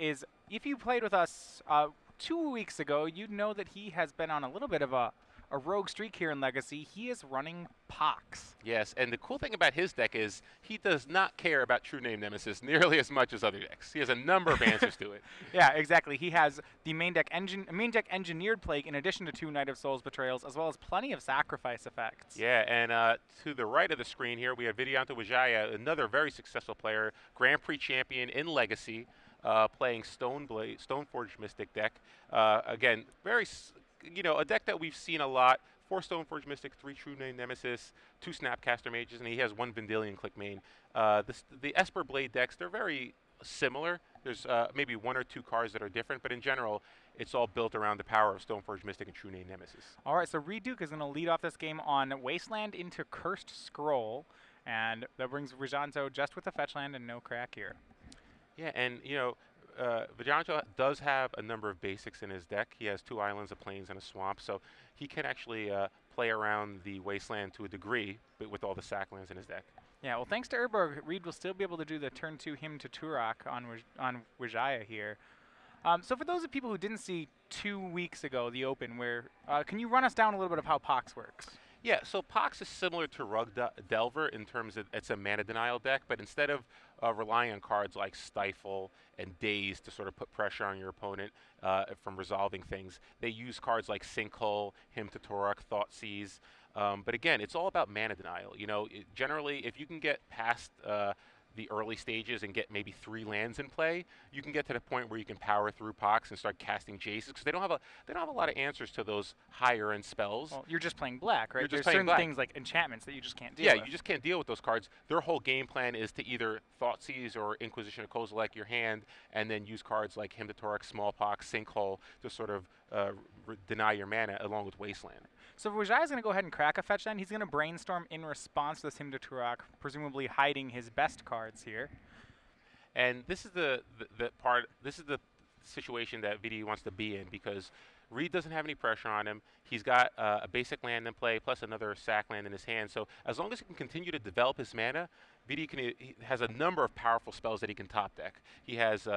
is if you played with us 2 weeks ago, you'd know that he has been on a little bit of a rogue streak here in Legacy. He is running Pox. Yes, and the cool thing about his deck is he does not care about True Name Nemesis nearly as much as other decks. He has a number of answers to it. Yeah, exactly. He has the main deck engineered plague in addition to 2 Knight of Souls betrayals, as well as plenty of sacrifice effects. Yeah, and to the right of the screen here, we have Vidianto Wijaya, another very successful player, Grand Prix champion in Legacy, playing Stoneforge Mystic deck. Again, a deck that we've seen a lot. 4 Stoneforge Mystic, 3 True Name Nemesis, 2 Snapcaster Mages, and he has 1 Vendilion Click main. The Esper Blade decks, they're very similar. There's maybe 1 or 2 cards that are different, but in general, it's all built around the power of Stoneforge Mystic and True Name Nemesis. All right, so Reid is going to lead off this game on Wasteland into Cursed Scroll, and that brings Vidianto just with a fetch land and no crack here. Yeah, and Vidianto does have a number of basics in his deck. He has 2 islands, a plains, and a swamp, so he can actually play around the wasteland to a degree, but with all the sack lands in his deck. Yeah, well, thanks to Urborg, Reid will still be able to do the turn 2 Hymn to Turok on Wijaya here. So for those of people who didn't see 2 weeks ago the Open, where can you run us down a little bit of how Pox works? Yeah, so Pox is similar to Rug Delver in terms of it's a mana denial deck, but instead of relying on cards like Stifle and Daze to sort of put pressure on your opponent from resolving things, they use cards like Sinkhole, Hymn to Torok, Thoughtseize. But again, it's all about mana denial. Generally, if you can get past the early stages and get maybe 3 lands in play, you can get to the point where you can power through Pox and start casting Jaces, because they don't have a lot of answers to those higher end spells. Well, you're just playing black, right? There's certain things like enchantments that you just can't deal with. Yeah, you just can't deal with those cards. Their whole game plan is to either Thoughtseize or Inquisition of Kozilek your hand, and then use cards like Hymn to Torok, Smallpox, Sinkhole to sort of deny your mana along with Wasteland. So Vijaya's going to go ahead and crack a fetch land. He's going to brainstorm in response to this Hymn to Turok, presumably hiding his best cards here. And this is the situation that VD wants to be in, because Reid doesn't have any pressure on him. He's got a basic land in play plus another sack land in his hand. So as long as he can continue to develop his mana, he has a number of powerful spells that he can top deck. He has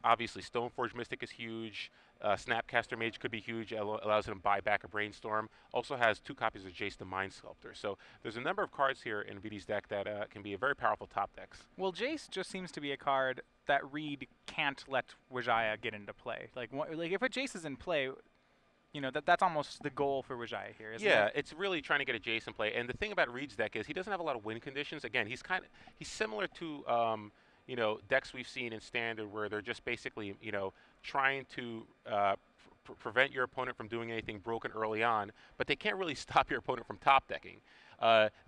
obviously Stoneforge Mystic is huge. Snapcaster Mage could be huge. It allows him to buy back a Brainstorm. Also has 2 copies of Jace the Mind Sculptor. So there's a number of cards here in VD's deck that can be a very powerful top decks. Well, Jace just seems to be a card that Reid can't let Wijaya get into play. Like if a Jace is in play, that's almost the goal for Wijaya here, isn't it? Yeah, it's really trying to get a Jace in play. And the thing about Reid's deck is he doesn't have a lot of win conditions. Again, he's similar to decks we've seen in Standard, where they're just basically, trying to prevent your opponent from doing anything broken early on, but they can't really stop your opponent from top decking.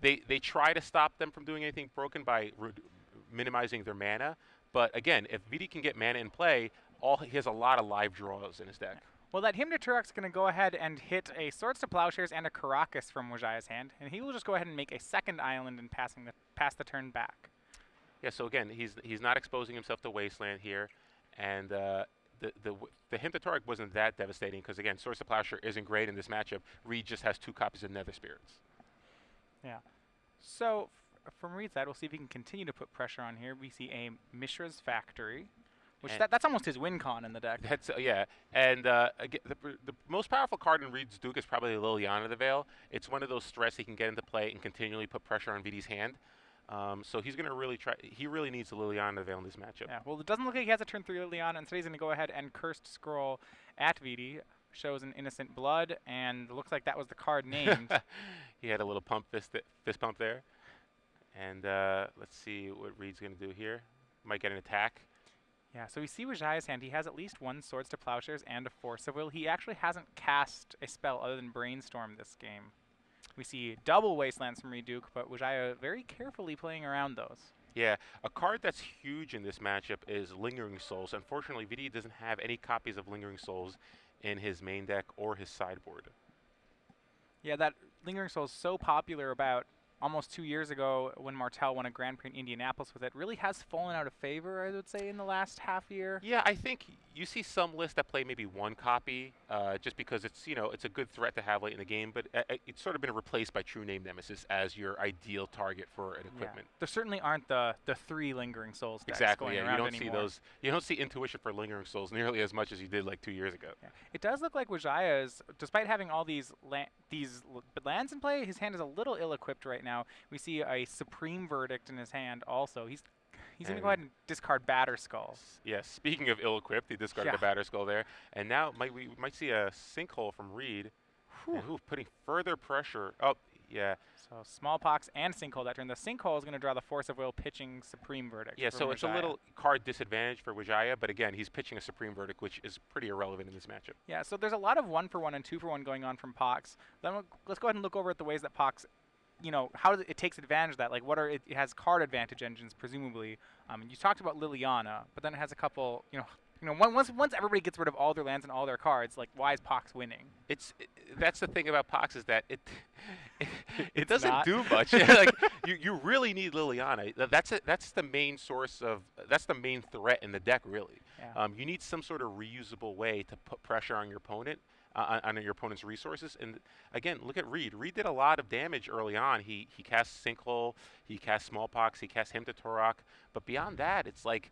They try to stop them from doing anything broken by minimizing their mana, but again, if VD can get mana in play, he has a lot of live draws in his deck. Well, that Hymn to Turok's going to go ahead and hit a Swords to Plowshares and a Karakas from Wijaya's hand, and he will just go ahead and make a second island and pass the turn back. Yeah, so again, he's not exposing himself to Wasteland here, and the Hymn to Torok wasn't that devastating because, again, Swords to Plowshare isn't great in this matchup. Reid just has 2 copies of Nether Spirits. Yeah. So from Reid's side, we'll see if he can continue to put pressure on here. We see a Mishra's Factory, which that's almost his win con in the deck. Yeah, and again, the most powerful card in Reid's Duke is probably Liliana the Veil. It's one of those threats he can get into play and continually put pressure on VD's hand. So he's going to really try. He really needs the Liliana to Veil in this matchup. Yeah, well, it doesn't look like he has a turn 3 Liliana, and so he's going to go ahead and Cursed Scroll at VD. Shows an Innocent Blood, and it looks like that was the card named. He had a little fist pump there. And let's see what Reid's going to do here. Might get an attack. Yeah, so we see Wijaya's hand. He has at least 1 Swords to Plowshares and a Force of Will. He actually hasn't cast a spell other than Brainstorm this game. We see double Wastelands from Reid Duke, but Wijaya very carefully playing around those. Yeah, a card that's huge in this matchup is Lingering Souls. Unfortunately, VD doesn't have any copies of Lingering Souls in his main deck or his sideboard. Yeah, that Lingering Soul is so popular about almost 2 years ago when Martel won a Grand Prix in Indianapolis with it, really has fallen out of favor, I would say, in the last half year. Yeah, I think you see some lists that play maybe one copy, just because it's it's a good threat to have late in the game. But it's sort of been replaced by True Name Nemesis as your ideal target for an equipment. There certainly aren't the 3 Lingering Souls decks Exactly. going Yeah, around you don't anymore. see those. You don't see Intuition for Lingering Souls nearly as much as you did like 2 years ago. Yeah. It does look like Wijaya is, despite having all these lands in play, his hand is a little ill-equipped right now. We see a Supreme Verdict in his hand also. He's going to go ahead and discard Batterskull. Yes. Speaking of ill-equipped, he discarded the Batterskull there, and now we might see a Sinkhole from Reid, putting further pressure. Oh, yeah. So Smallpox and Sinkhole that turn. The Sinkhole is going to draw the Force of Will, pitching Supreme Verdict. Yeah, so it's a little card disadvantage for Wijaya, but again, he's pitching a Supreme Verdict, which is pretty irrelevant in this matchup. Yeah, so there's a lot of 1-for-1 and 2-for-1 going on from Pox. Then let's go ahead and look over at the ways that Pox, how it takes advantage of that. Like, it has card advantage engines, presumably. You talked about Liliana, but then it has a couple, once everybody gets rid of all their lands and all their cards, like, why is Pox winning? That's the thing about Pox, is that it doesn't do much. Like, you really need Liliana. That's the main that's the main threat in the deck, really. Yeah. You need some sort of reusable way to put pressure on your opponent, on your opponent's resources. And again, look at Reid. Reid did a lot of damage early on. He cast Sinkhole, he cast Smallpox, he cast Hymn to Torok. But beyond that, it's like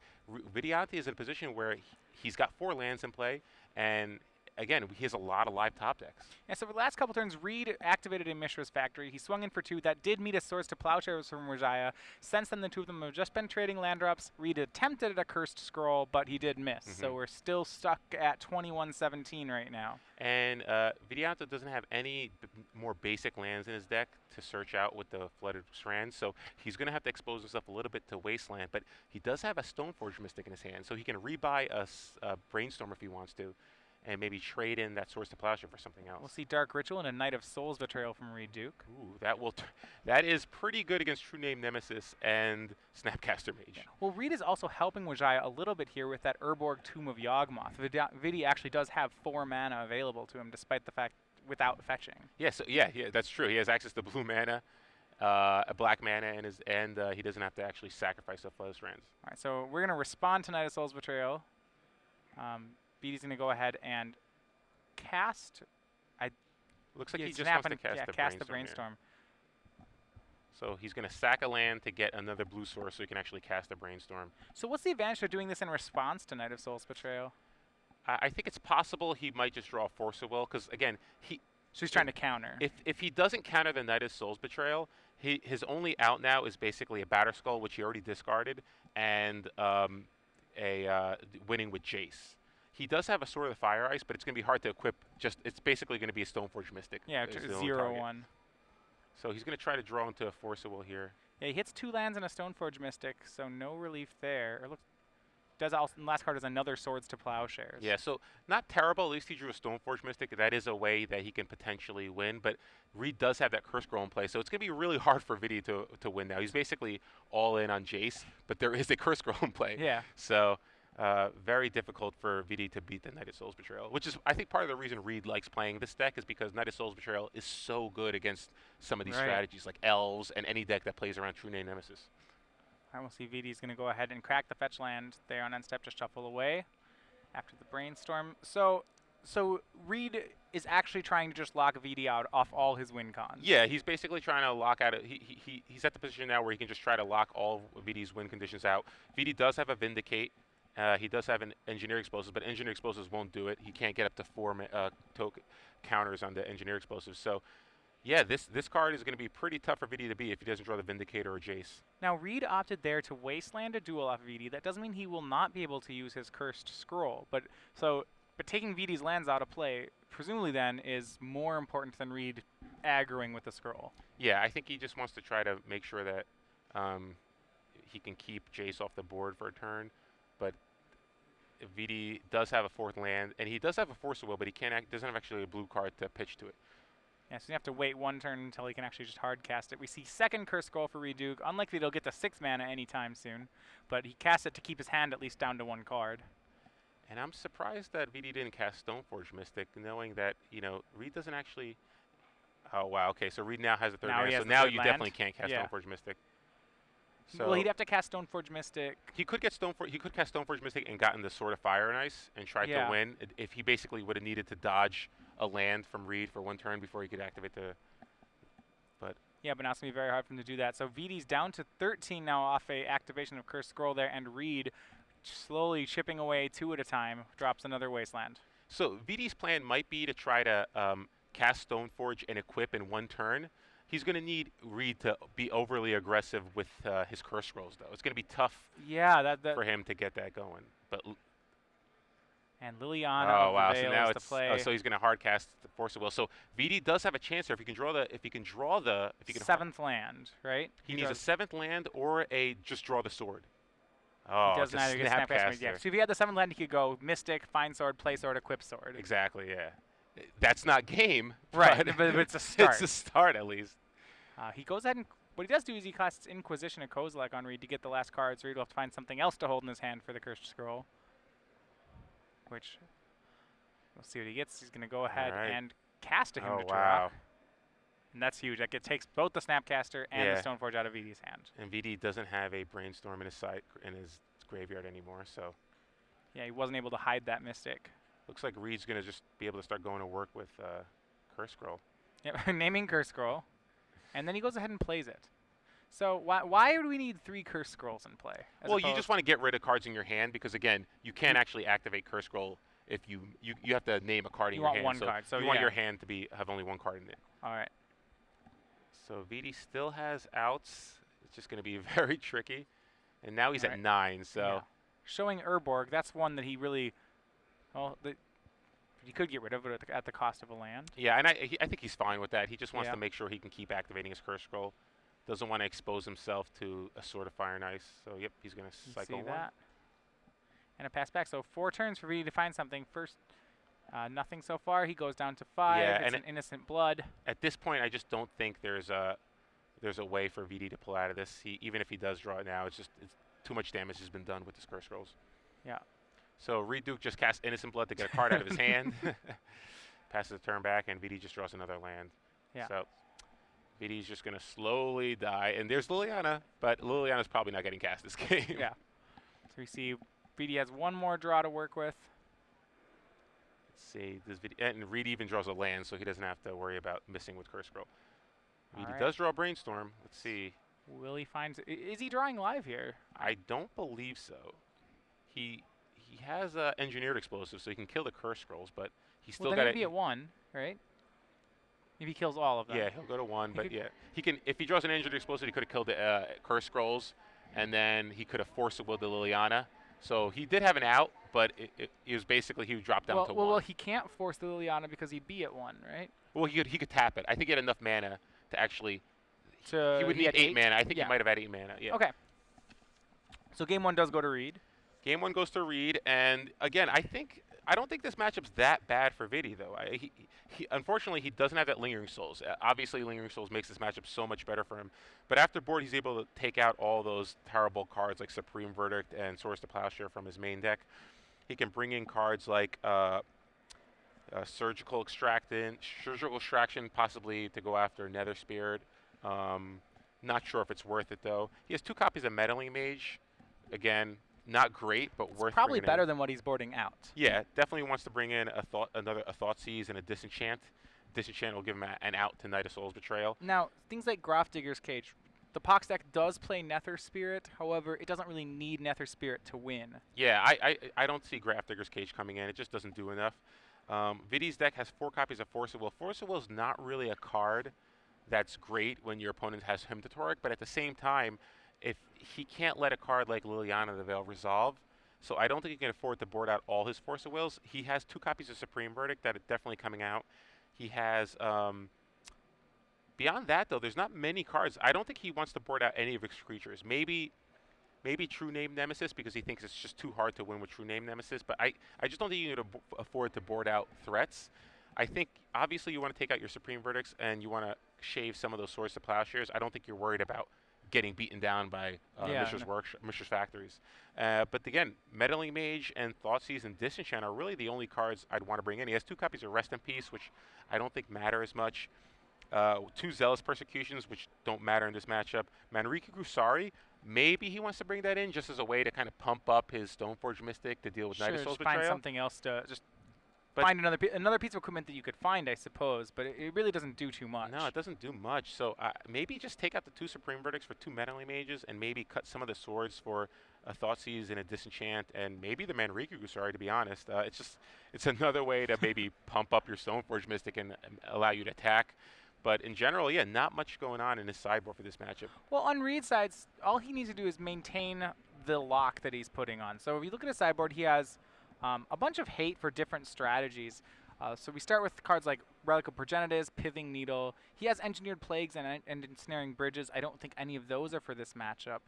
Vidianto is in a position where he's got 4 lands in play, and again, he has a lot of live top decks. Yeah, so for the last couple turns, Reid activated a Mishra's Factory. He swung in for 2. That did meet a Swords to Plowshares from Wijaya. Since then, the two of them have just been trading land drops. Reid attempted a Cursed Scroll, but he did miss. So we're still stuck at 21-17 right now. And Vidianto doesn't have any more basic lands in his deck to search out with the Flooded Strands, so he's going to have to expose himself a little bit to Wasteland. But he does have a Stoneforge Mystic in his hand, so he can rebuy a Brainstorm if he wants to, and maybe trade in that Swords to Plowshare for something else. We'll see Dark Ritual and a Knight of Souls Betrayal from Reid Duke. Ooh, that is pretty good against True Name Nemesis and Snapcaster Mage. Yeah. Well, Reid is also helping Wijaya a little bit here with that Urborg Tomb of Yawgmoth. Vidi actually does have 4 mana available to him, despite the fact without fetching. Yeah, that's true. He has access to blue mana, a black mana, and he doesn't have to actually sacrifice the Flooded Strands. All right, so we're going to respond to Knight of Souls Betrayal. Vidi's going to go ahead and cast. Looks like he just wants to cast the Brainstorm. So he's going to sack a land to get another blue source so he can actually cast a Brainstorm. So what's the advantage of doing this in response to Knight of Souls Betrayal? I think it's possible he might just draw Force of Will, because again, so he's trying to counter. If he doesn't counter the Knight of Souls Betrayal, his only out now is basically a Batterskull, which he already discarded, and winning with Jace. He does have a Sword of the Fire Ice, but it's going to be hard to equip. It's basically going to be a Stoneforge Mystic. Yeah, 0/1. So he's going to try to draw into a Force of Will here. Yeah, he hits 2 lands and a Stoneforge Mystic, so no relief there. Does also, the last card is another Swords to Plowshares. Yeah, so not terrible. At least he drew a Stoneforge Mystic. That is a way that he can potentially win. But Reid does have that Curse Scroll in play, so it's going to be really hard for Vidi to win now. He's basically all in on Jace, but there is a Curse Scroll in play. Yeah. So very difficult for Vidi to beat the Knight of Souls Betrayal, which is, I think, part of the reason Reid likes playing this deck, is because Knight of Souls Betrayal is so good against some of these strategies, like Elves and any deck that plays around True Name Nemesis. I will see Vidi's going to go ahead and crack the fetch land there on end step to shuffle away after the Brainstorm. So Reid is actually trying to just lock Vidi out off all his win cons. Yeah, he's basically trying to lock out. He's at the position now where he can just try to lock all of Vidi's win conditions out. Vidi does have a Vindicate. He does have an Engineer Explosives, but Engineer Explosives won't do it. He can't get up to 4 counters on the Engineer Explosives. So, yeah, this card is going to be pretty tough for Vidi to beat if he doesn't draw the Vindicator or Jace. Now, Reid opted there to Wasteland a duel off Vidi. That doesn't mean he will not be able to use his Cursed Scroll. But taking Vidi's lands out of play, presumably then, is more important than Reid aggroing with the Scroll. Yeah, I think he just wants to try to make sure that he can keep Jace off the board for a turn. But Vidi does have a 4th land, and he does have a Force of Will, but he doesn't have actually a blue card to pitch to it. Yeah, so you have to wait 1 turn until he can actually just hard cast it. We see second Curse Scroll for Reid Duke. Unlikely he'll get to 6 mana anytime soon, but he casts it to keep his hand at least down to 1 card. And I'm surprised that Vidi didn't cast Stoneforge Mystic, knowing that, Reid doesn't actually... Oh, wow. Okay, so Reid now has a third Now he mana, has so the now third you land. definitely can't cast Yeah. Stoneforge Mystic. So Well, he'd have to cast Stoneforge Mystic. he could get Stoneforge. He could cast Stoneforge Mystic and gotten the Sword of Fire and Ice and tried to win. If he basically would have needed to dodge a land from Reid for one turn before he could activate the. But yeah, but now it's gonna be very hard for him to do that. So Vidi's down to 13 now off a activation of Cursed Scroll there, and Reid slowly chipping away 2 at a time, drops another Wasteland. so VD's plan might be to try to cast Stoneforge and equip in one turn. He's going to need Reid to be overly aggressive with his Curse Scrolls, though. It's going to be tough for him to get that going. But and Liliana oh of wow! the So Veil now is it's the play. so he's going to hard cast the Force of Will. So VD does have a chance there if he can draw the 7th land, right? He needs a 7th land or a just draw the sword. Oh, he doesn't either get Snapcaster. Yeah. So if he had the 7th land, he could go Mystic, Find Sword, Play Sword, Equip Sword. Exactly. Yeah. That's not game, right? But it's a start. It's a start at least. He goes ahead and what he does do is he casts Inquisition of Kozilek on Reid to get the last card, so Reid will have to find something else to hold in his hand for the Cursed Scroll. Which we'll see what he gets. He's going to go ahead and cast a Hymn to Turok. And that's huge. That takes both the Snapcaster and the Stoneforge out of VD's hand. And VD doesn't have a Brainstorm in his graveyard anymore, so. Yeah, he wasn't able to hide that Mystic. Looks like Reid's going to just be able to start going to work with Curse Scroll. Yep, naming Curse Scroll. And then he goes ahead and plays it. So why do we need 3 Curse Scrolls in play? Well, you just want to get rid of cards in your hand because, again, you can't actually activate Curse Scroll if you have to name a card in your hand. You want one card. So you want your hand to have only one card in it. All right. So VD still has outs. It's just going to be very tricky. And now he's at 9, so. Yeah. Showing Urborg, that's one that he really, well, he could get rid of it at the cost of a land. Yeah, and I think he's fine with that. He just wants to make sure he can keep activating his Curse Scroll. Doesn't want to expose himself to a Sword of Fire and Ice. So, yep, he's going to cycle one. That. And a pass back. So 4 turns for VD to find something. First, nothing so far. He goes down to 5. Yeah, it's an Innocent Blood. At this point, I just don't think there's a way for VD to pull out of this. Even if he does draw it now, it's too much damage has been done with his Curse Scrolls. Yeah. So Reid Duke just casts Innocent Blood to get a card out of his hand. Passes a turn back, and VD just draws another land. Yeah. So VD's just going to slowly die. And there's Liliana, but Liliana's probably not getting cast this game. Yeah. So we see VD has one more draw to work with. Let's see. And Reid even draws a land, so he doesn't have to worry about missing with Curse Scroll. VD does draw Brainstorm. Let's see. Will he find... Is he drawing live here? I don't believe so. He has Engineered Explosive, so he can kill the Curse Scrolls, but he's still got to be at 1, right? If he kills all of them. Yeah, he'll go to 1, but he can. If he draws an Engineered Explosive, he could have killed the Curse Scrolls, and then he could have forced Will to Liliana. So he did have an out, but it was basically he would drop down to 1. Well, he can't force the Liliana because he'd be at 1, right? Well, he could tap it. I think he had enough mana to actually. He would need 8 8 mana. I think he might have had 8 mana. Yeah. Okay. So game 1 does go to Reid. Game 1 goes to Reid, and again, I don't think this matchup's that bad for Vidi though. Unfortunately, he doesn't have that Lingering Souls. Obviously, Lingering Souls makes this matchup so much better for him. But after board, he's able to take out all those terrible cards like Supreme Verdict and Swords to Plowshare from his main deck. He can bring in cards like Surgical Extraction, possibly to go after Nether Spirit. Not sure if it's worth it though. He has 2 copies of Meddling Mage. Again, not great, but worth. Probably better than what he's boarding out. Yeah, definitely wants to bring in a Thoughtseize and a Disenchant. Disenchant will give him an out to Knight of Souls Betrayal. Now, things like Grafdigger's Cage. The Pox deck does play Nether Spirit, however, it doesn't really need Nether Spirit to win. Yeah, I don't see Grafdigger's Cage coming in. It just doesn't do enough. Vidi's deck has 4 copies of Force of Will. Force of Will is not really a card that's great when your opponent has Hymn to Turok, but at the same time, if he can't let a card like Liliana the Veil resolve, so I don't think he can afford to board out all his Force of Wills. He has 2 copies of Supreme Verdict that are definitely coming out. He has, beyond that though, there's not many cards. I don't think he wants to board out any of his creatures. Maybe True Name Nemesis because he thinks it's just too hard to win with True Name Nemesis, but I just don't think you need to afford to board out threats. I think obviously you want to take out your Supreme Verdicts and you want to shave some of those Swords to Plowshares. I don't think you're worried about getting beaten down by Mishra's Factories. But again, Meddling Mage and Thoughtseize and Disenchant are really the only cards I'd want to bring in. He has 2 copies of Rest in Peace, which I don't think matter as much. 2 Zealous Persecutions, which don't matter in this matchup. Manriki Gusari, maybe he wants to bring that in just as a way to kind of pump up his Stoneforge Mystic to deal with Knight of Sure, Souls just find Betrayal. something else to just But find another piece of equipment that you could find, I suppose. But it really doesn't do too much. no, it doesn't do much. So maybe just take out the 2 Supreme Verdicts for 2 Meddling Mages and maybe cut some of the swords for a Thoughtseize and a Disenchant and maybe the Manriki Gusari, to be honest. It's another way to maybe pump up your Stoneforge Mystic and allow you to attack. But in general, yeah, not much going on in his sideboard for this matchup. Well, on Reid's side, all he needs to do is maintain the lock that he's putting on. So if you look at his sideboard, he has a bunch of hate for different strategies. So we start with cards like Relic of Progenitus, Pithing Needle. He has Engineered Plagues and Ensnaring Bridges. I don't think any of those are for this matchup.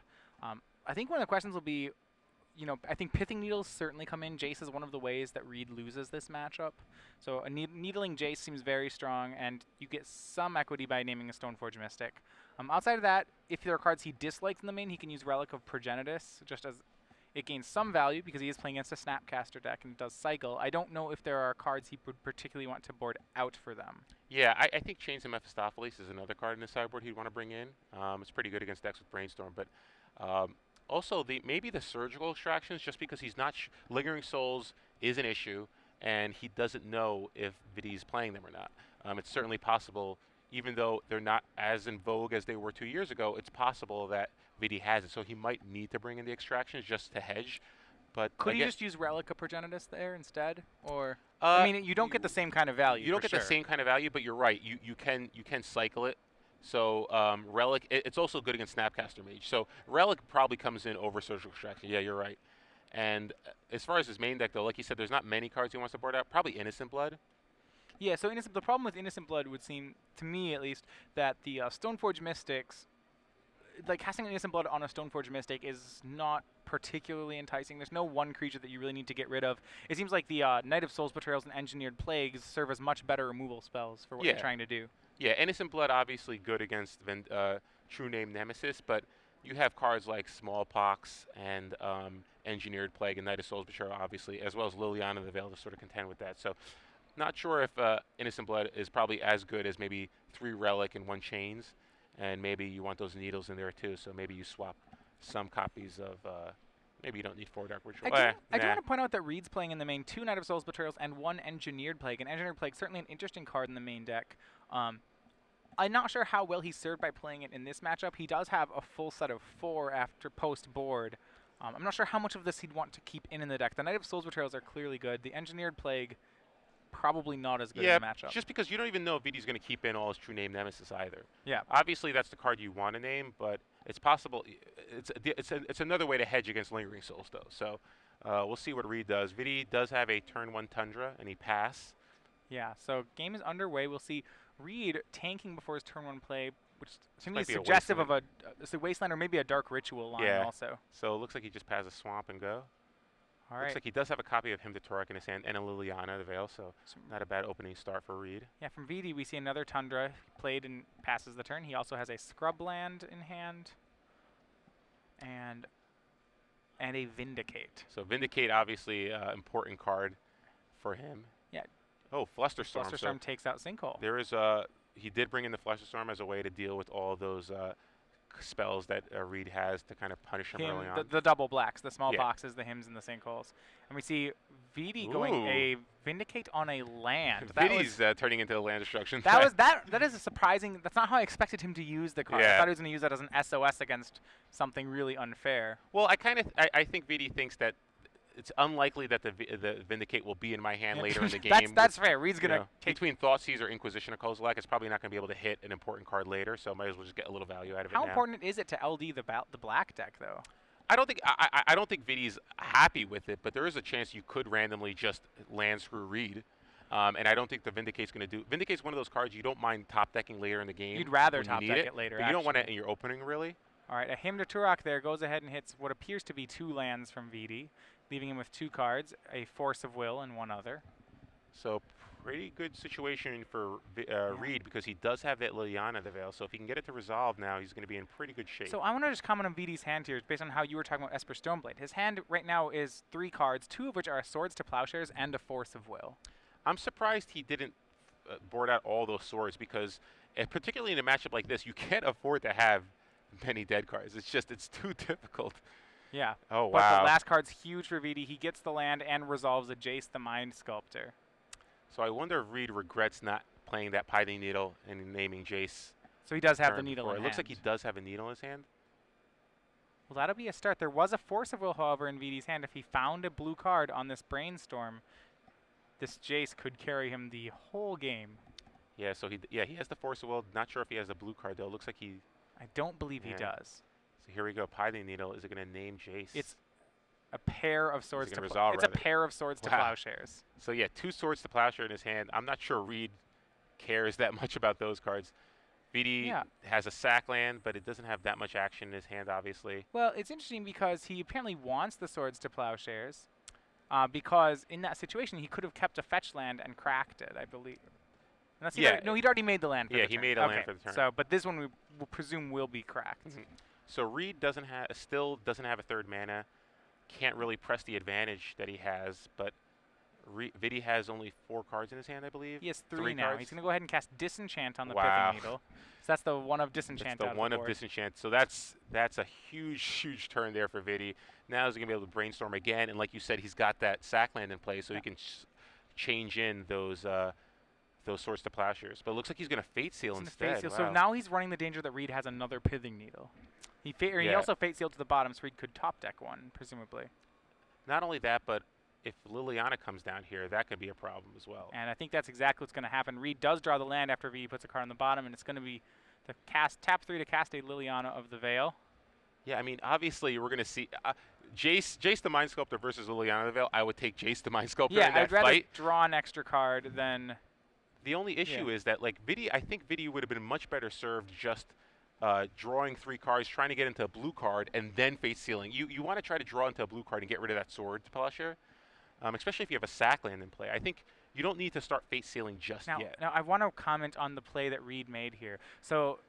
I think one of the questions will be, I think Pithing Needles certainly come in. Jace is one of the ways that Reid loses this matchup. So a Needling Jace seems very strong, and you get some equity by naming a Stoneforge Mystic. Outside of that, if there are cards he dislikes in the main, he can use Relic of Progenitus, just as it gains some value because he is playing against a Snapcaster deck and does cycle. I don't know if there are cards he would particularly want to board out for them. Yeah, I think Chains of Mephistopheles is another card in the sideboard he'd want to bring in. It's pretty good against decks with Brainstorm, but also maybe the Surgical Extractions, just because he's not Lingering Souls is an issue, and he doesn't know if Vidi's playing them or not. It's certainly possible, even though they're not as in vogue as they were 2 years ago, it's possible that Vidi has it. So he might need to bring in the Extractions just to hedge. But could again, he just use Relic of Progenitus there instead? Or I mean, you don't get the same kind of value. You don't get the same kind of value, but you're right. You can cycle it. So Relic, it's also good against Snapcaster Mage. So Relic probably comes in over Surgical Extraction. Yeah, you're right. And as far as his main deck, though, like you said, there's not many cards he wants to board out. Probably Innocent Blood. Yeah, so the problem with Innocent Blood would seem, to me at least, that the Stoneforge Mystics, like casting Innocent Blood on a Stoneforge Mystic is not particularly enticing. There's no one creature that you really need to get rid of. It seems like the Knight of Souls Betrayals and Engineered Plagues serve as much better removal spells for what you're trying to do. Yeah, Innocent Blood obviously good against True Name Nemesis, but you have cards like Smallpox and Engineered Plague and Knight of Souls Betrayal, obviously, as well as Liliana the Veil to sort of contend with that. So not sure if Innocent Blood is probably as good as maybe 3 Relic and 1 Chains, and maybe you want those needles in there too, so maybe you swap some copies of, maybe you don't need 4 Dark Ritual. I do want to point out that Reid's playing in the main 2 Knight of Souls Betrayals and 1 Engineered Plague, and Engineered Plague certainly an interesting card in the main deck. I'm not sure how well he's served by playing it in this matchup. He does have a full set of 4 after post-board. I'm not sure how much of this he'd want to keep in the deck. The Knight of Souls Betrayals are clearly good. The Engineered Plague, probably not as good in the matchup. Just because you don't even know if Vidi's going to keep in all his True Name Nemesis either. Yeah. Obviously, that's the card you want to name, but it's possible. It's another way to hedge against Lingering Souls, though. So we'll see what Reid does. Vidi does have a turn 1 Tundra, and he pass. Yeah, so game is underway. We'll see Reid tanking before his turn 1 play, which seems be suggestive of a Wasteland or maybe a Dark Ritual line also. So it looks like he just passes Swamp and go. All Looks right. like he does have a copy of Hymn to Torek in his hand and a Liliana the Veil, so not a bad opening start for Reid. Yeah, from Vidi we see another Tundra played and passes the turn. He also has a Scrubland in hand and a Vindicate. So Vindicate, obviously, important card for him. Yeah. Oh, Flusterstorm. Flusterstorm takes out Sinkhole. There is he did bring in the Flusterstorm as a way to deal with all those spells that Reid has to kind of punish him early on. The double blacks, the small boxes, the hymns, and the sinkholes. And we see Vidi going a Vindicate on a land. Vidi's turning into a land destruction. That is a surprising. That's not how I expected him to use the card. Yeah. I thought he was going to use that as an SOS against something really unfair. Well, I think Vidi thinks that it's unlikely that the Vindicate will be in my hand later in the game. That's fair. Reid's going to take between Thoughtseize or Inquisition or Kozilek, it's probably not going to be able to hit an important card later, so might as well just get a little value out of it. How important is it to LD the black deck though? I don't think Vidi's happy with it, but there is a chance you could randomly just land screw Reid. And I don't think the Vindicate's going to do. Vindicate's one of those cards you don't mind top decking later in the game. You'd rather top deck it later. But you don't want it in your opening, really. All right, a Hymn to Turok there goes ahead and hits what appears to be 2 lands from Vidi, leaving him with 2 cards, a Force of Will and 1 other. So pretty good situation for Reid because he does have that Liliana the Veil. So if he can get it to resolve now, he's going to be in pretty good shape. So I want to just comment on Vidi's hand here based on how you were talking about Esper Stoneblade. His hand right now is 3 cards, 2 of which are Swords to Plowshares and a Force of Will. I'm surprised he didn't board out all those swords because And particularly in a matchup like this, you can't afford to have many dead cards. It's too difficult. Yeah. Oh, But the wow. last card's huge for Vidi. He gets the land and resolves a Jace the Mind Sculptor. So I wonder if Reid regrets not playing that Pithing Needle and naming Jace. So he does have the turn needle before. in It looks like hand. he does have a needle in his hand. Well, that'll be a start. There was a Force of Will, however, in Vidi's hand. If he found a blue card on this Brainstorm, this Jace could carry him the whole game. Yeah, so he has the Force of Will. Not sure if he has a blue card, though. Looks like he... I don't believe he does. So here we go. Pithing Needle. Is it going to name Jace? It's a pair of swords to resolve, It's a pair of swords to plowshares. So yeah, 2 swords to plowshare in his hand. I'm not sure Reid cares that much about those cards. Vidi has a sack land, but it doesn't have that much action in his hand, obviously. Well, it's interesting because he apparently wants the swords to plowshares, because in that situation he could have kept a fetch land and cracked it, I believe. Unless no, he'd already made the land for the turn. Yeah, he made a land for the turn. So, but this one we will presume will be cracked. So Reid still doesn't have a 3rd mana. Can't really press the advantage that he has, but Vidi has only 4 cards in his hand, I believe. He has 3 now. Cards. He's going to go ahead and cast Disenchant on the Pithing Needle. So that's the one of Disenchant. That's the one of Disenchant. So that's a huge turn there for Vidi. Now he's going to be able to Brainstorm again, and like you said, he's got that sack land in play, so he can change in those swords to plowshares. But it looks like he's going to Fate Seal instead. Fate Seal. So now he's running the danger that Reid has another Pithing Needle. He also Fate Sealed to the bottom, so Reid could top deck one, presumably. Not only that, but if Liliana comes down here, that could be a problem as well. And I think that's exactly what's going to happen. Reid does draw the land after Vidi puts a card on the bottom, and it's going to be the tap 3 to cast a Liliana of the Veil. Yeah, I mean, obviously we're going to see Jace the Mind Sculptor versus Liliana of the Veil. I would take Jace the Mind Sculptor in that I'd rather fight. draw an extra card than... The only issue is that, like, I think Vidi would have been much better served just drawing 3 cards, trying to get into a blue card, and then Fate Sealing. You want to try to draw into a blue card and get rid of that sword to plowshare, especially if you have a sack land in play. I think you don't need to start Fate Sealing just yet. Now, I want to comment on the play that Reid made here. So,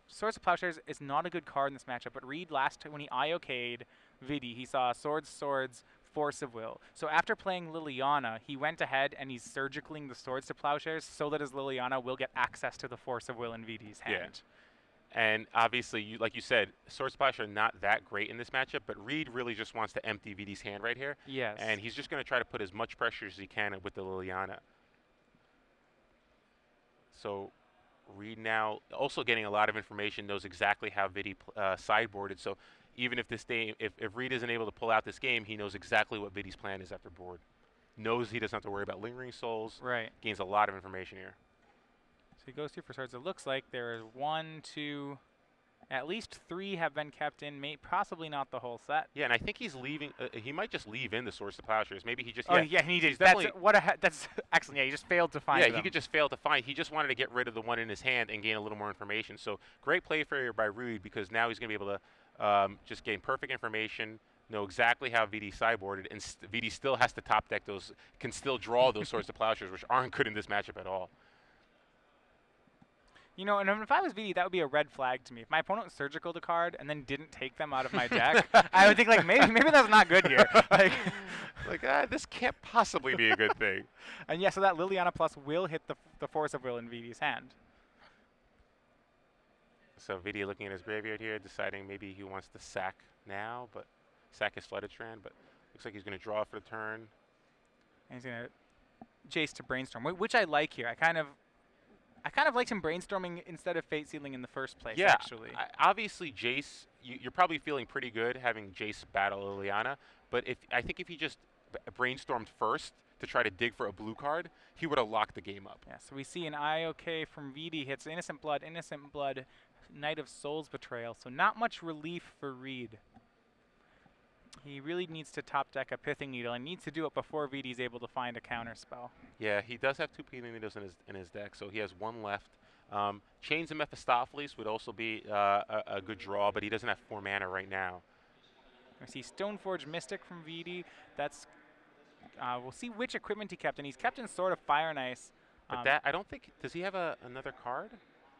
Swords of Plowshares is not a good card in this matchup, but Reid when he IOK'd Vidi, he saw Swords, Force of Will. So after playing Liliana, he went ahead and he's surgicaling the Swords to Plowshares so that his Liliana will get access to the Force of Will in Vidi's hand. Yeah. And obviously, like you said, Swords to Plowshare are not that great in this matchup, but Reid really just wants to empty Vidi's hand right here. Yes. And he's just going to try to put as much pressure as he can with the Liliana. So Reid now also getting a lot of information, knows exactly how Vidi sideboarded. So even if if Reid isn't able to pull out this game, he knows exactly what Vidi's plan is after board. Knows he doesn't have to worry about Lingering Souls. Right. Gains a lot of information here. So he goes through for swords. It looks like there is 1, 2, at least 3 have been kept in, possibly not the whole set. Yeah, and I think he's leaving. He might just leave in the Swords to Plowshares. Maybe he just. Oh yeah, he did. That's excellent. Yeah, he just failed to find. Yeah, he could just fail to find. He just wanted to get rid of the one in his hand and gain a little more information. So great play failure by Reid, because now he's going to be able to just gain perfect information, know exactly how Vidi sideboarded, and Vidi still has to top deck those. Can still draw those Swords to Plowshares, which aren't good in this matchup at all. You know, and if I was Vidi, that would be a red flag to me. If my opponent surgicaled a card and then didn't take them out of my deck, I would think, like, maybe that's not good here. This can't possibly be a good thing. And yeah, so that Liliana Plus will hit the Force of Will in Vidi's hand. So Vidi looking at his graveyard here, deciding maybe he wants to sack now, but sack his Flooded Strand, but looks like he's going to draw for the turn. And he's going to Jace to Brainstorm, which I like here. I kind of liked him brainstorming instead of Fate Sealing in the first place, actually. Obviously, Jace, you're probably feeling pretty good having Jace battle Liliana, but I think if he just brainstormed first to try to dig for a blue card, he would have locked the game up. Yeah, so we see an IOK from Vidi hits Innocent Blood, Knight of Souls Betrayal, so not much relief for Reid. He really needs to top deck a Pithing Needle and needs to do it before Vidi's able to find a counter spell. Yeah, he does have 2 Pithing Needles in his deck, so he has 1 left. Chains of Mephistopheles would also be a good draw, but he doesn't have 4 mana right now. We see Stoneforge Mystic from Vidi. That's we'll see which equipment he kept, and he's kept in Sword of Fire and Ice. But I don't think, does he have another card?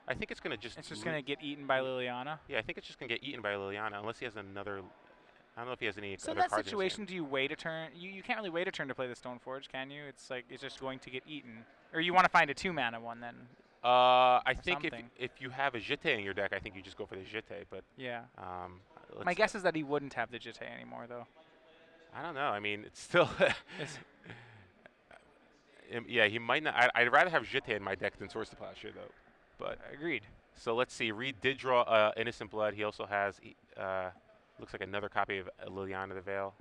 I think it's going to just... It's just going to get eaten by Liliana? Yeah, I think it's just going to get eaten by Liliana, unless he has another... I don't know if he has any so other in that cards situation, do you wait a turn? You can't really wait a turn to play the Stoneforge, can you? It's like, it's just going to get eaten. Or you want to find a 2-mana one, then? I think something. if you have a Jete in your deck, I think you just go for the Jete. But Yeah. let's My guess is that he wouldn't have the Jite anymore, though. I don't know. I mean, it's still. It's- Yeah, he might not. I'd rather have Jete in my deck than Swords to Plowshare, though. But Agreed. so let's see. Reid did draw Innocent Blood. He also has looks like another copy of Liliana the Veil.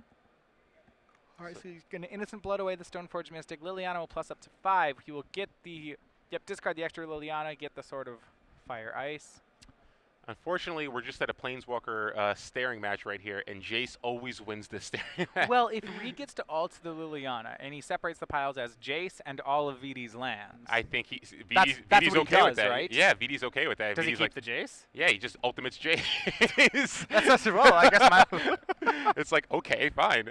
All right, so he's going to Innocent Blood away the Stoneforge Mystic. Liliana will plus up to 5. He will get the, discard the extra Liliana, get the Sword of Fire Ice. Unfortunately, we're just at a Planeswalker staring match right here, and Jace always wins this staring match. Well, if Reid gets to alt the Liliana, and he separates the piles as Jace and all of VD's lands. I think That's VD's what okay he with does, that. right? Yeah, VD's okay with that. Does he VD's keep like, the Jace? yeah, he just ultimates Jace. That's well, I guess my... It's like, okay, fine.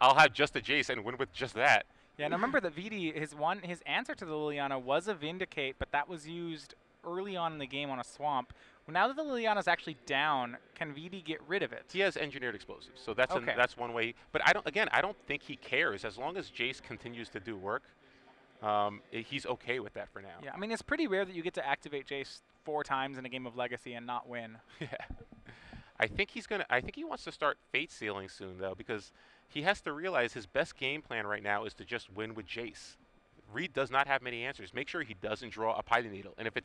I'll have just a Jace and win with just that. Yeah, and remember that VD, his answer to the Liliana was a Vindicate, but that was used early on in the game on a swamp. Well, now that the Liliana's actually down, can VD get rid of it? He has engineered explosives, so that's Okay. that's one way. But I don't think he cares as long as Jace continues to do work. He's okay with that for now. Yeah, I mean, it's pretty rare that you get to activate Jace 4 times in a game of Legacy and not win. Yeah. I think he wants to start Fate Sealing soon though, because he has to realize his best game plan right now is to just win with Jace. Reid does not have many answers. Make sure he doesn't draw a Python Needle, and if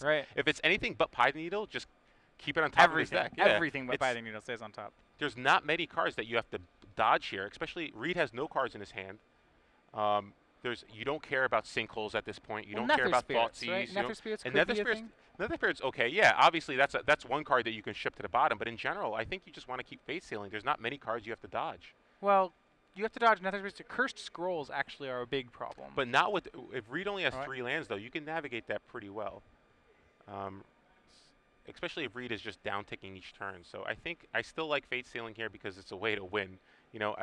it's anything but Python Needle, just keep it on top of his deck. Yeah. Everything but Python Needle stays on top. There's not many cards that you have to dodge here. Especially Reid has no cards in his hand. You don't care about sinkholes at this point. You don't care about Thoughtseize. Right? Nether Spirits could Nether be a Spirits. thing? Nether Spirits, okay, yeah. Obviously, that's one card that you can ship to the bottom. But in general, I think you just want to keep Fate Sealing. There's not many cards you have to dodge. Well, you have to dodge Nether Spirits. Cursed Scrolls actually are a big problem. But not with if Reid only has 3 lands though, you can navigate that pretty well. Especially if Reid is just down ticking each turn. So I think I still like Fate Sealing here because it's a way to win. You know,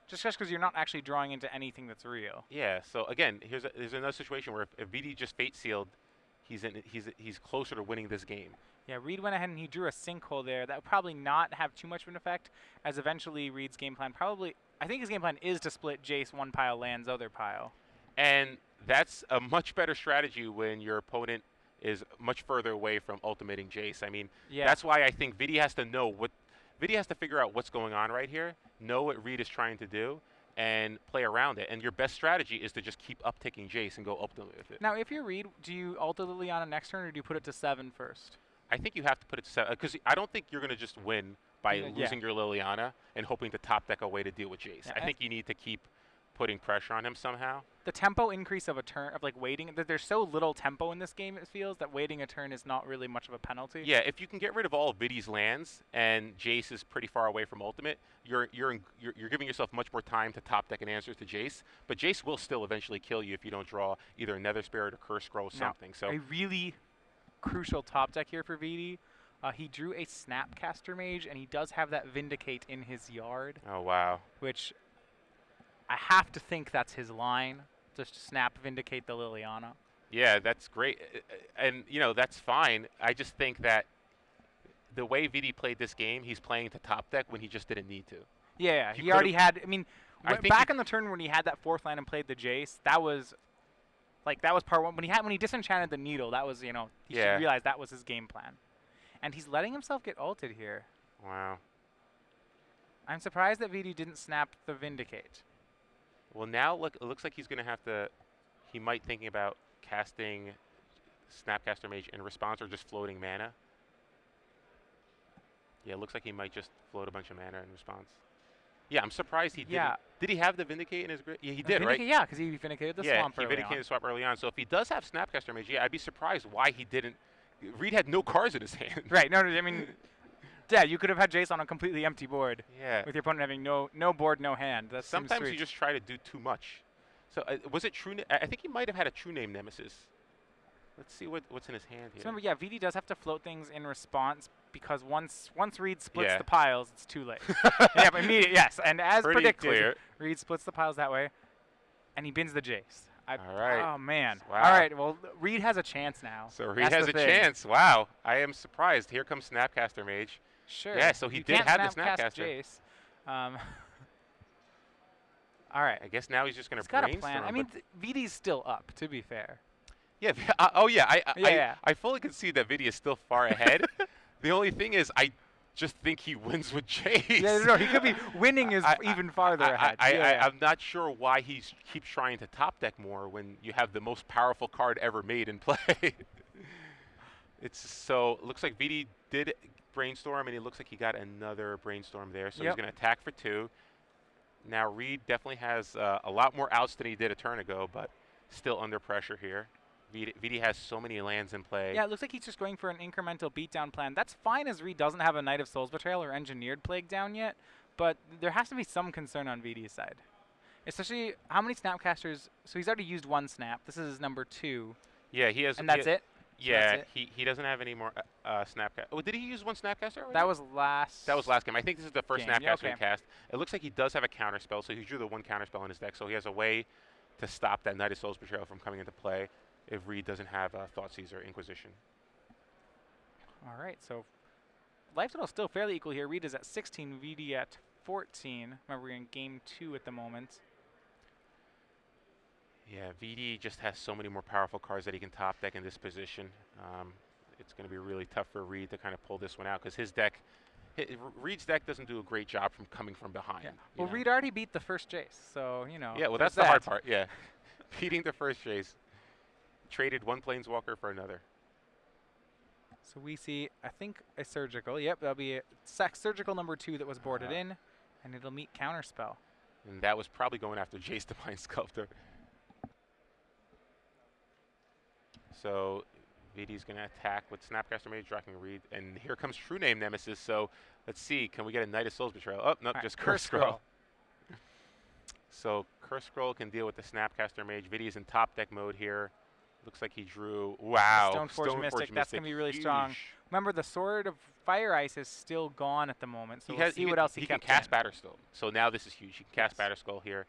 just because you're not actually drawing into anything that's real. Yeah. So again, there's another situation where if VD just Fate Sealed, he's closer to winning this game. Yeah, Reid went ahead and he drew a sinkhole there. That would probably not have too much of an effect, as eventually Reid's game plan I think his game plan is to split Jace one pile, lands other pile. And that's a much better strategy when your opponent is much further away from ultimating Jace. I mean, that's why I think Vidi has to figure out what's going on right here, know what Reid is trying to do, and play around it. And your best strategy is to just keep upticking Jace and go ultimate with it. Now, if you're Reid, do you alter Liliana next turn, or do you put it to 7 first? I think you have to put it to 7, because I don't think you're going to just win by losing your Liliana and hoping to top deck a way to deal with Jace. I think you need to keep putting pressure on him somehow. The tempo increase of a turn, of like waiting, there's so little tempo in this game, it feels, that waiting a turn is not really much of a penalty. Yeah, if you can get rid of all of Vidi's lands and Jace is pretty far away from ultimate, you're giving yourself much more time to top deck an answer to Jace. But Jace will still eventually kill you if you don't draw either a Nether Spirit or Curse Scroll or something. So a really crucial top deck here for Vidi. He drew a Snapcaster Mage, and he does have that Vindicate in his yard. Oh, wow. Which I have to think that's his line. Just snap Vindicate the Liliana. Yeah, that's great. And, you know, that's fine. I just think that the way Vidi played this game, he's playing to top deck when he just didn't need to. Yeah, he already had, I mean, back in the turn when he had that 4th land and played the Jace, that was part 1. When he disenchanted the Needle, that was, you know, he should realize that was his game plan. And he's letting himself get ulted here. Wow. I'm surprised that Vidi didn't snap the Vindicate. Well, now look, it looks like he's going to have to, he might thinking about casting Snapcaster Mage in response or just floating mana. Yeah, it looks like he might just float a bunch of mana in response. Yeah, I'm surprised he didn't. Did he have the Vindicate in his grid? Yeah, he did, right? Yeah, because he Vindicated the swamp early on. Yeah, he Vindicated the swamp early on. So if he does have Snapcaster Mage, yeah, I'd be surprised why he didn't. Reid had no cards in his hand. Right, no, I mean, yeah, you could have had Jace on a completely empty board. Yeah. With your opponent having no board, no hand. Sometimes you just try to do too much. So was it true? I think he might have had a True Name Nemesis. Let's see what's in his hand here. So remember, yeah, VD does have to float things in response because once Reid splits Yeah. the piles, it's too late. Yeah, but immediately, yes, and as Pretty predicted, clear. Reid splits the piles that way, and he bins the Jace. All right. Oh man. Wow. All right. Well, Reid has a chance now. So Reid has a chance. Wow. I am surprised. Here comes Snapcaster Mage. Sure. Yeah. So he did have the Snapcaster. Jace. All right. I guess now he's just going to got a brainstorm. plan. I mean, VD's still up. To be fair. Yeah. Oh yeah. Yeah. I fully concede that Vidi is still far ahead. The only thing is, I just think he wins with Chase. Yeah, no, he could be winning is even farther ahead. Yeah. I'm not sure why he keeps trying to top deck more when you have the most powerful card ever made in play. It looks like Vidi did brainstorm, and it looks like he got another brainstorm there. So he's going to attack for 2. Now Reid definitely has a lot more outs than he did a turn ago, but still under pressure here. Vidi has so many lands in play. Yeah, it looks like he's just going for an incremental beatdown plan. That's fine as Reid doesn't have a Knight of Souls Betrayal or Engineered Plague down yet, but there has to be some concern on Vidi's side. Especially, how many Snapcasters? So he's already used 1 Snap. This is number 2. Yeah, he has. And that's it? Yeah, that's it? he doesn't have any more Snapcaster. Oh, did he use 1 Snapcaster already? That was last. That was last game. I think this is the first game. Snapcaster he cast. It looks like he does have a counter spell, so he drew the 1 counter spell in his deck, so he has a way to stop that Knight of Souls Betrayal from coming into play if Reid doesn't have Thoughtseize or Inquisition. All right, so life total is still fairly equal here. Reid is at 16, Vidi at 14. Remember, we're in game 2 at the moment. Yeah, Vidi just has so many more powerful cards that he can top deck in this position. It's going to be really tough for Reid to kind of pull this one out because his deck, Reid's deck doesn't do a great job from coming from behind. Yeah. Well, Reid already beat the first Jace, so, you know. Yeah, well, that's the hard part, yeah. Beating the first Jace. Traded 1 Planeswalker for another. So we see, I think, a Surgical. Yep, that'll be a Surgical number 2 that was boarded in, and it'll meet Counterspell. And that was probably going after Jace the Mind Sculptor. So Vidi's going to attack with Snapcaster Mage, Dracking Reid, and here comes True Name Nemesis. So let's see, can we get a Knight of Souls Betrayal? Oh, no, just Curse Scroll. So Curse Scroll can deal with the Snapcaster Mage. Vidi's in top deck mode here. Looks like he drew, wow, Stoneforge Mystic. That's going to be really strong. Remember, the Sword of Fire Ice is still gone at the moment, so we'll see what else he can cast Batterskull. So now this is huge. He can cast Batterskull here.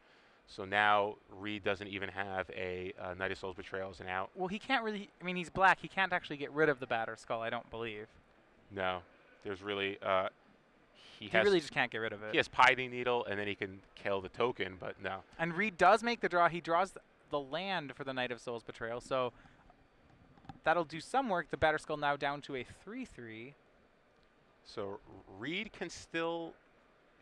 So now Reid doesn't even have a Knight of Souls Betrayal as an out. Well, he can't really, I mean, he's black. He can't actually get rid of the Batterskull, I don't believe. No. There's really, he really just can't get rid of it. He has Pithing Needle, and then he can kill the token, but no. And Reid does make the draw. He draws the land for the Knight of Souls Betrayal, so that'll do some work. The Batterskull now down to a 3/3. So Reid can still,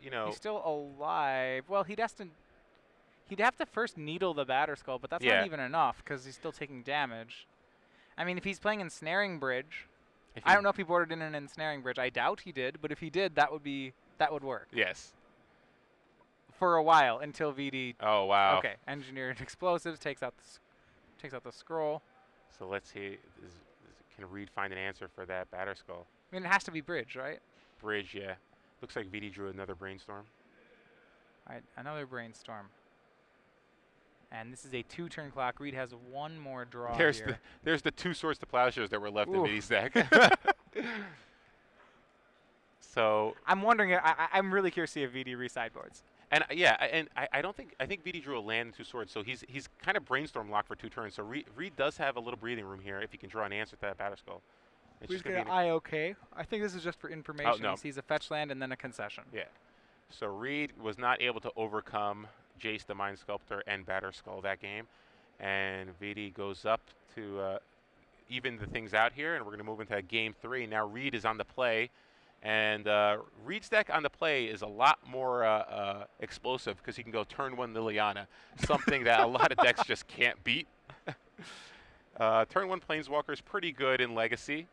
you know. He's still alive. Well, he'd have to first needle the Batterskull, but that's not even enough because he's still taking damage. I mean, if he's playing Ensnaring Bridge, I don't know if he boarded in an Ensnaring Bridge. I doubt he did, but if he did, that would work. Yes. For a while until Vidi. Oh wow. Okay, Engineered Explosives takes out the scroll. So let's see. Can Reid find an answer for that Batterskull? I mean, it has to be Bridge, right? Bridge, yeah. Looks like Vidi drew another Brainstorm. All right, another Brainstorm. And this is a 2-turn clock. Reid has 1 more draw here. There's the 2 Swords to Plowshares that were left in Vidi's deck. So I'm wondering. I'm really curious to see if Vidi resideboards. And I think Vidi drew a land and 2 swords, so he's kind of brainstorm locked for 2 turns. So Reid does have a little breathing room here if he can draw an answer to that Batterskull. He's going to IOK. I think this is just for information. Oh, no. He sees a fetch land and then a concession. Yeah. So Reid was not able to overcome Jace the Mind Sculptor and Batterskull that game, and Vidi goes up to even the things out here, and we're going to move into game 3. Now Reid is on the play. And Reid's deck on the play is a lot more explosive because he can go turn 1 Liliana, something that a lot of decks just can't beat. Turn 1 Planeswalker is pretty good in Legacy.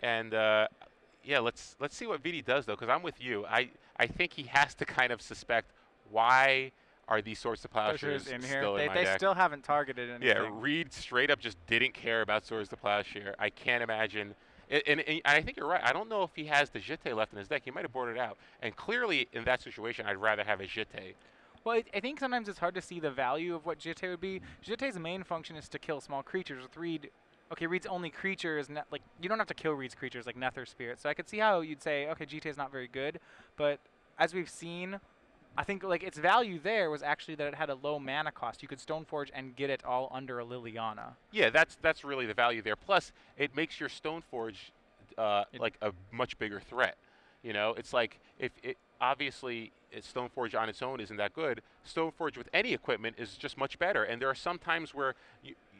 And yeah, let's see what Vidi does, though, because I'm with you. I think he has to kind of suspect why are these Swords to Plowshares in still here. in my They deck. still haven't targeted anything. Yeah, Reid straight up just didn't care about Swords to Plowshare. I can't imagine. And I think you're right. I don't know if he has the Jitte left in his deck. He might have boarded out. And clearly, in that situation, I'd rather have a Jitte. Well, I think sometimes it's hard to see the value of what Jitte would be. Jitte's main function is to kill small creatures. With Reid, okay, Reid's only creature is like you don't have to kill Reid's creatures like Nether Spirit. So I could see how you'd say, okay, Jitte is not very good. But as we've seen, I think like its value there was actually that it had a low mana cost. You could Stoneforge and get it all under a Liliana. Yeah, that's really the value there. Plus, it makes your Stoneforge like a much bigger threat. You know, it's like if it obviously Stoneforge on its own isn't that good. Stoneforge with any equipment is just much better. And there are some times where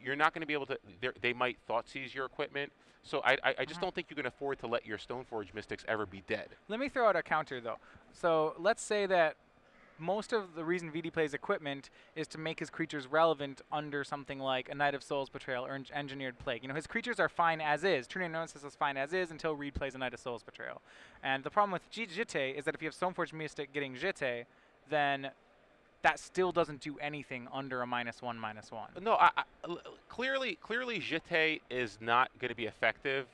you're not going to be able to. They might thought seize your equipment. So I just don't think you can afford to let your Stoneforge Mystics ever be dead. Let me throw out a counter, though. So let's say that most of the reason VD plays equipment is to make his creatures relevant under something like a Knight of Souls Betrayal or Engineered Plague. You know, his creatures are fine as is. True Name Nemesis is fine as is until Reid plays a Knight of Souls Betrayal. And the problem with Jite is that if you have Stoneforge Mystic getting Jite, then that still doesn't do anything under a -1/-1. No, clearly Jite is not going to be effective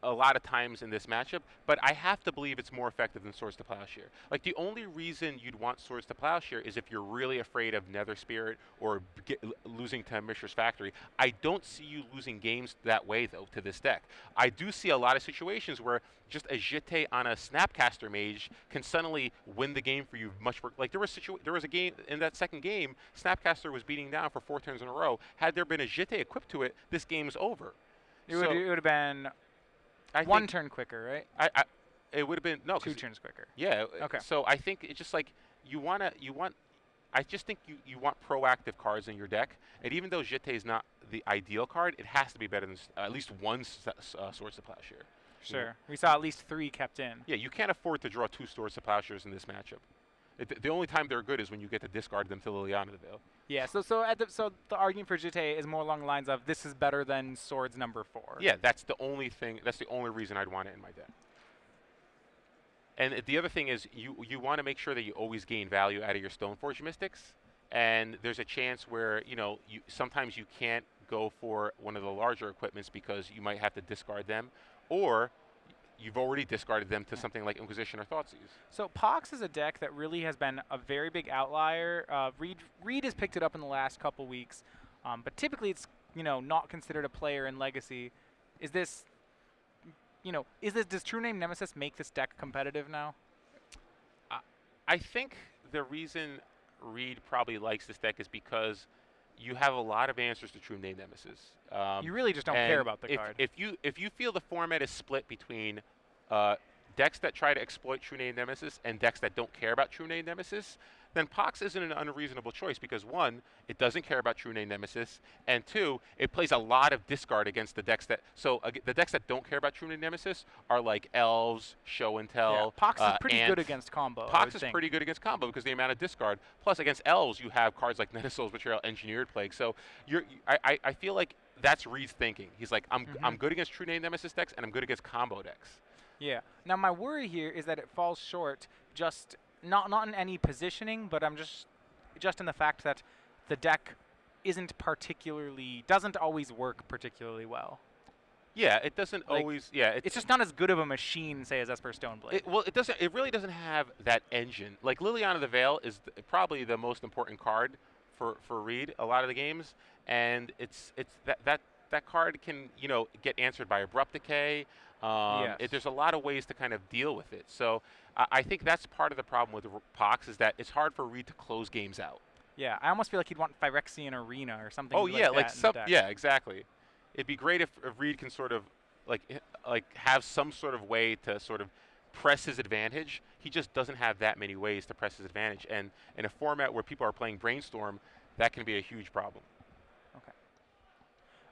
a lot of times in this matchup, but I have to believe it's more effective than Swords to Plowshare. Like, the only reason you'd want Swords to Plowshare is if you're really afraid of Nether Spirit or losing to Mishra's Factory. I don't see you losing games that way, though, to this deck. I do see a lot of situations where just a Jite on a Snapcaster Mage can suddenly win the game for you much more. Like, there was a game in that second game, Snapcaster was beating down for 4 turns in a row. Had there been a Jite equipped to it, this game's over. It would have been one turn quicker, right? It would have been 2 turns quicker. Yeah. Okay. So I think it's just like I just think you want proactive cards in your deck, and even though Jite is not the ideal card, it has to be better than at least one Swords to Plowshare. Sure. You know? We saw at least 3 kept in. Yeah, you can't afford to draw 2 Swords to Plowshares in this matchup. The only time they're good is when you get to discard them to Liliana the Veil. Yeah, so the argument for Jite is more along the lines of this is better than Swords number 4. Yeah, that's the only thing. That's the only reason I'd want it in my deck. And the other thing is you want to make sure that you always gain value out of your Stoneforge Mystics. And there's a chance where sometimes you can't go for one of the larger equipments because you might have to discard them, or you've already discarded them to something like Inquisition or Thoughtseize. So Pox is a deck that really has been a very big outlier. Reid has picked it up in the last couple weeks, but typically it's not considered a player in Legacy. Does True Name Nemesis make this deck competitive now? I think the reason Reid probably likes this deck is because you have a lot of answers to True Name Nemesis. You really just don't care about the card. If you feel the format is split between decks that try to exploit True Name Nemesis and decks that don't care about True Name Nemesis, then Pox isn't an unreasonable choice because 1, it doesn't care about True Name Nemesis, and 2, it plays a lot of discard against the decks that. So the decks that don't care about True Name Nemesis are like Elves, Show and Tell. Yeah, Pox is pretty good against combo. Pox is pretty good against combo because the amount of discard. Plus, against Elves, you have cards like Knight of Souls Betrayal, Engineered Plague. So I feel like that's Reid's thinking. He's like, I'm good against True Name Nemesis decks, and I'm good against combo decks. Yeah. Now my worry here is that it falls short just not in any positioning, but I'm just in the fact that the deck doesn't always work particularly well. Yeah, it doesn't always. Yeah, it's just not as good of a machine, say, as Esper Stoneblade. It doesn't. It really doesn't have that engine. Like Liliana the Veil is probably the most important card for Reid a lot of the games, and it's that card can get answered by Abrupt Decay. Yes. There's a lot of ways to kind of deal with it. So I think that's part of the problem with Pox is that it's hard for Reid to close games out. Yeah, I almost feel like he'd want Phyrexian Arena or something. Oh like yeah, that yeah, exactly. It'd be great if Reid can sort of like have some sort of way to sort of press his advantage. He just doesn't have that many ways to press his advantage, and in a format where people are playing Brainstorm, that can be a huge problem. Okay.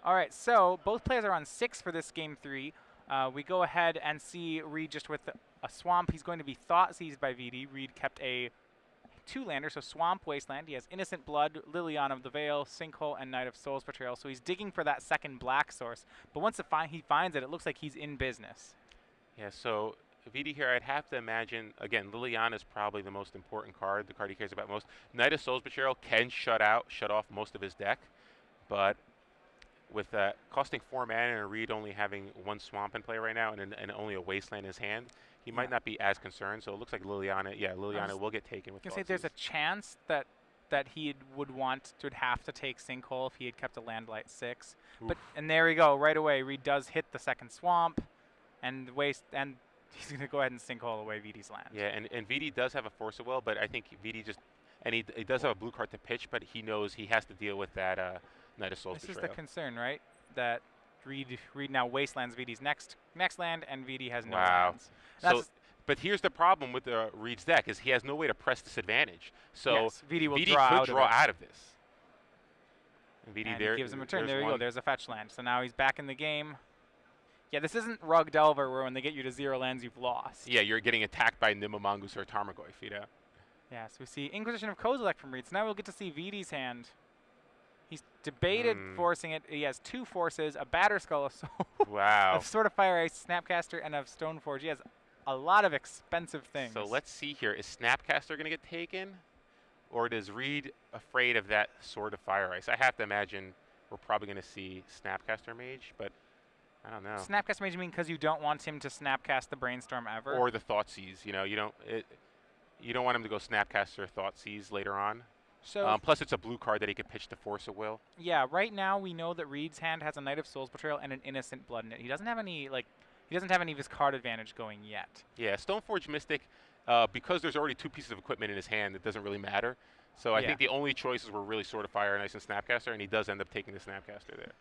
All right, so both players are on 6 for this game 3. We go ahead and see Reid just with a Swamp. He's going to be Thoughtseized by VD. Reid kept a 2-lander, so Swamp, Wasteland. He has Innocent Blood, Liliana of the Veil, Sinkhole, and Knight of Souls Betrayal. So he's digging for that second black source. But once he finds it, it looks like he's in business. Yeah, so VD here, I'd have to imagine, again, Liliana is probably the most important card, the card he cares about most. Knight of Souls Betrayal can shut off most of his deck, but with costing 4 mana and Reid only having 1 Swamp in play right now and only a Wasteland in his hand, he might not be as concerned. So it looks like Liliana will get taken with. I say there's a chance that he would have to take Sinkhole if he had kept a Landlight 6. Oof. And there we go, right away. Reid does hit the second Swamp, and he's going to go ahead and Sinkhole away VD's land. Yeah, and VD does have a Force of Will, but I think VD he does have a blue card to pitch, but he knows he has to deal with that Knight of Souls Betrayal. This is the concern, right? That Reid now Wastelands VD's next land, and VD has no lands. But here's the problem with Reid's deck is he has no way to press this advantage. So yes, VD could draw out of this. Vidi And there. he gives him a turn. There you one. go. There's a fetch land. So now he's back in the game. Yeah, this isn't Rug Delver where when they get you to 0 lands, you've lost. Yeah, you're getting attacked by Nimble Mongoose or Tarmogoyf, you know? Yeah, so we see Inquisition of Kozilek from Reid. So now we'll get to see Vidi's hand. He's debated forcing it. He has 2 forces, a Batterskull, wow. of Sword of Fire Ice, Snapcaster, and of Stoneforge. He has a lot of expensive things. So let's see here. Is Snapcaster going to get taken? Or does Reid afraid of that Sword of Fire Ice? I have to imagine we're probably going to see Snapcaster Mage, but I don't know. Snapcaster Mage, you mean because you don't want him to Snapcast the Brainstorm ever? Or the Thoughtseize. You know, you don't want him to go Snapcaster Thoughtseize later on. So plus, it's a blue card that he could pitch to Force of Will. Yeah, right now we know that Reid's hand has a Knight of Souls Betrayal and an Innocent Blood in it. He doesn't have any of his card advantage going yet. Yeah, Stoneforge Mystic, because there's already 2 pieces of equipment in his hand, it doesn't really matter. So I think the only choices were really Sword of Fire and Ice and Snapcaster, and he does end up taking the Snapcaster there.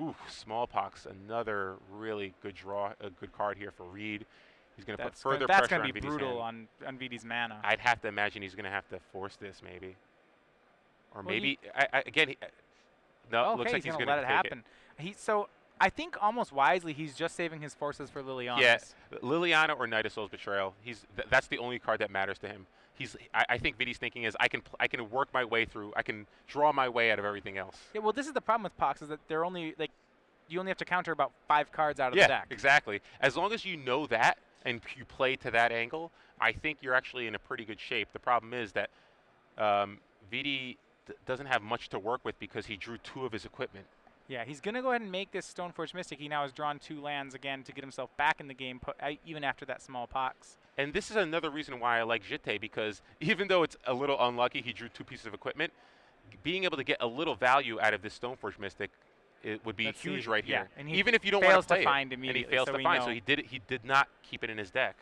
Ooh, Smallpox, another really good draw, a good card here for Reid. He's going to put further pressure on Vidi's hand. That's going to be brutal on Vidi's mana. I'd have to imagine he's going to have to force this maybe. Or well, maybe, no, it looks like he's going to let it happen. So I think almost wisely he's just saving his forces for Liliana. Yeah, Liliana or Knight of Souls Betrayal. That's the only card that matters to him. I think Vidi's thinking is I can work my way through. I can draw my way out of everything else. Yeah, well, this is the problem with Pox is that they're only you only have to counter about 5 cards out of the deck. Yeah, exactly. As long as you know that and you play to that angle, I think you're actually in a pretty good shape. The problem is that Vidi doesn't have much to work with because he drew 2 of his equipment. Yeah, he's going to go ahead and make this Stoneforge Mystic. He now has drawn 2 lands again to get himself back in the game, even after that small Pox. And this is another reason why I like Jite, because even though it's a little unlucky he drew 2 pieces of equipment, being able to get a little value out of this Stoneforge Mystic, it would be huge right here. And even if you don't want to play find it, and he fails to find, so he did not keep it in his deck.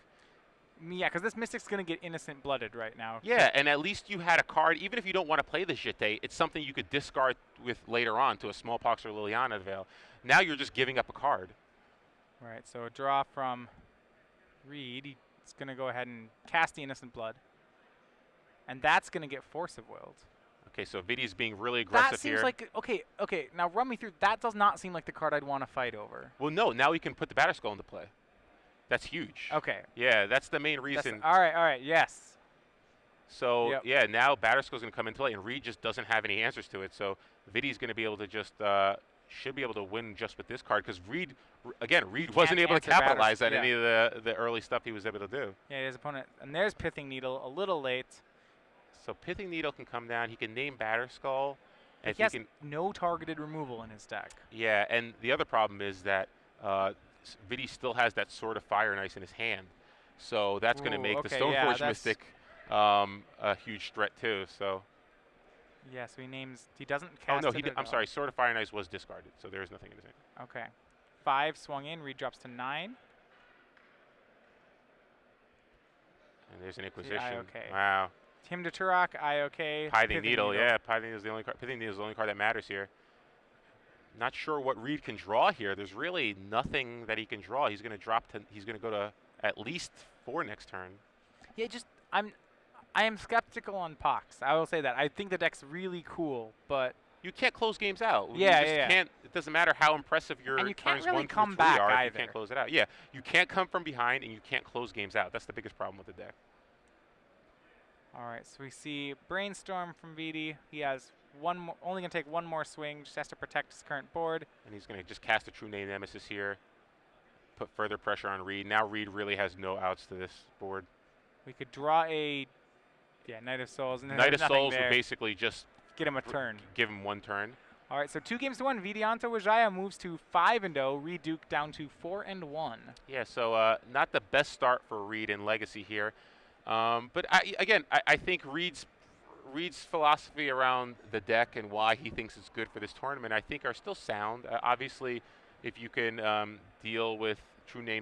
Yeah, because this Mystic's going to get Innocent Blooded right now. Yeah, and at least you had a card, even if you don't want to play the Jite, it's something you could discard with later on to a Smallpox or Liliana Veil. Now you're just giving up a card. Right, so a draw from Reid. He's going to go ahead and cast the Innocent Blood. And that's going to get Force of Willed. Okay, so Vidi's being really aggressive that seems here. Like, okay, now run me through. That does not seem like the card I'd want to fight over. Well, no, now he can put the Batterskull into play. That's huge. Okay. Yeah, that's the main reason. All right, yes. So, yeah, now Batterskull's going to come into play, and Reid just doesn't have any answers to it. So Vidi's going to be able to just, should be able to win just with this card, because Reid wasn't able to capitalize on any of the early stuff he was able to do. Yeah, his opponent, and there's Pithing Needle, a little late. So Pithing Needle can come down. He can name Batterskull. And he has no targeted removal in his deck. Yeah, and the other problem is that Vidi still has that Sword of Fire and Ice in his hand. So that's going to make the Stoneforge Mystic a huge threat too. So. Yeah, so he doesn't cast I'm sorry, Sword of Fire and Ice was discarded, so there is nothing in his hand. Okay. 5 swung in, Reid drops to 9. And there's an Inquisition. Okay. Wow. Tim to Turok, IOK. Pithing Needle, yeah. Pithing Needle is the only card. Pithing Needle is the only card that matters here. Not sure what Reid can draw here. There's really nothing that he can draw. He's going to he's going to go to at least 4 next turn. Yeah, I am skeptical on Pox. I will say that. I think the deck's really cool, but you can't close games out. Yeah, you just can't. It doesn't matter how impressive your and you turns can't really 1 through come 3 back are. either. You can't close it out. Yeah, you can't come from behind, and you can't close games out. That's the biggest problem with the deck. All right, so we see Brainstorm from Vidi. He has only going to take 1 more swing. Just has to protect his current board. And he's going to just cast a True Name Nemesis here. Put further pressure on Reid. Now Reid really has no outs to this board. We could draw a Knight of Souls. And Knight of Souls would basically just get him a turn. Give him 1 turn. All right, so 2 games to 1. Vidianto Wijaya moves to 5-0. Reid Duke down to 4-1. Yeah, so not the best start for Reid in Legacy here. But I think Reid's philosophy around the deck and why he thinks it's good for this tournament, I think, are still sound. Obviously, if you can deal with True Name